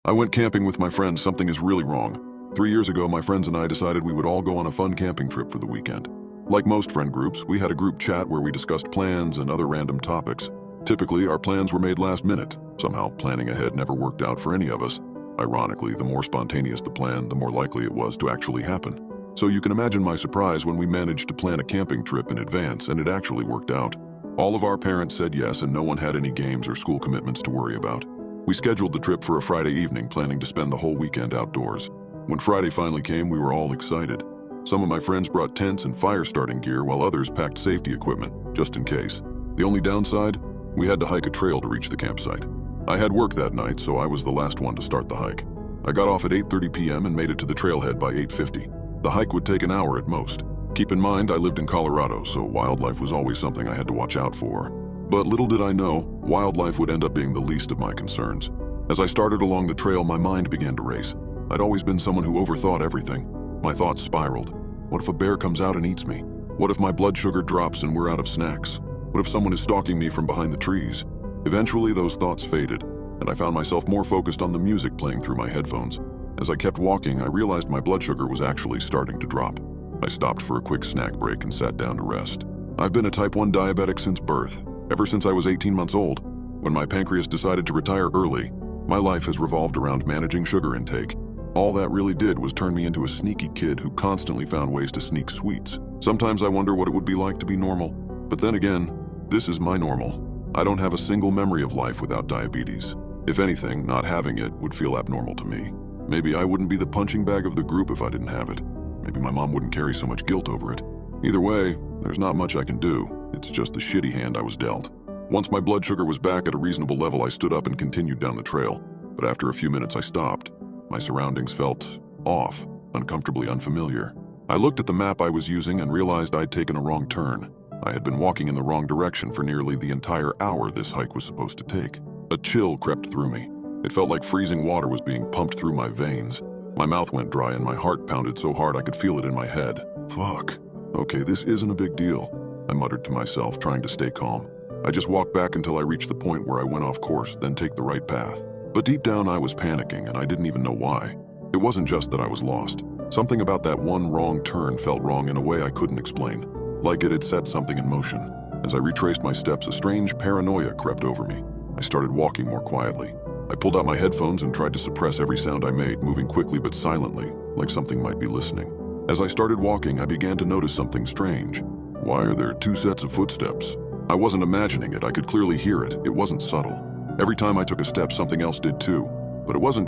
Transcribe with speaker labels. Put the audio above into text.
Speaker 1: I went camping with my friends. Something is really wrong. 3 years ago, my friends and I decided we would all go on a fun camping trip for the weekend. Like most friend groups, we had a group chat where we discussed plans and other random topics. Typically, our plans were made last minute. Somehow, planning ahead never worked out for any of us. Ironically, the more spontaneous the plan, the more likely it was to actually happen. So you can imagine my surprise when we managed to plan a camping trip in advance and it actually worked out. All of our parents said yes and no one had any games or school commitments to worry about. We scheduled the trip for a Friday evening, planning to spend the whole weekend outdoors. When Friday finally came, we were all excited. Some of my friends brought tents and fire starting gear while others packed safety equipment, just in case. The only downside? We had to hike a trail to reach the campsite. I had work that night, so I was the last one to start the hike. I got off at 8:30 p.m. and made it to the trailhead by 8:50. The hike would take an hour at most. Keep in mind, I lived in Colorado, so wildlife was always something I had to watch out for. But little did I know, wildlife would end up being the least of my concerns. As I started along the trail, my mind began to race. I'd always been someone who overthought everything. My thoughts spiraled. What if a bear comes out and eats me? What if my blood sugar drops and we're out of snacks? What if someone is stalking me from behind the trees? Eventually, those thoughts faded, and I found myself more focused on the music playing through my headphones. As I kept walking, I realized my blood sugar was actually starting to drop. I stopped for a quick snack break and sat down to rest. I've been a type 1 diabetic since birth, ever since I was 18 months old. When my pancreas decided to retire early, my life has revolved around managing sugar intake. All that really did was turn me into a sneaky kid who constantly found ways to sneak sweets. Sometimes I wonder what it would be like to be normal. But then again, this is my normal. I don't have a single memory of life without diabetes. If anything, not having it would feel abnormal to me. Maybe I wouldn't be the punching bag of the group if I didn't have it. Maybe my mom wouldn't carry so much guilt over it. Either way, there's not much I can do. It's just the shitty hand I was dealt. Once my blood sugar was back at a reasonable level, I stood up and continued down the trail. But after a few minutes, I stopped. My surroundings felt off, uncomfortably unfamiliar. I looked at the map I was using and realized I'd taken a wrong turn. I had been walking in the wrong direction for nearly the entire hour this hike was supposed to take. A chill crept through me. It felt like freezing water was being pumped through my veins. My mouth went dry and my heart pounded so hard I could feel it in my head. Fuck. Okay, this isn't a big deal, I muttered to myself, trying to stay calm. I just walked back until I reached the point where I went off course, then take the right path. But deep down I was panicking and I didn't even know why. It wasn't just that I was lost. Something about that one wrong turn felt wrong in a way I couldn't explain. Like it had set something in motion. As I retraced my steps, a strange paranoia crept over me. I started walking more quietly. I pulled out my headphones and tried to suppress every sound I made, moving quickly but silently, like something might be listening. As I started walking, I began to notice something strange. Why are there two sets of footsteps? I wasn't imagining it. I could clearly hear it. It wasn't subtle. Every time I took a step, something else did too. But it wasn't just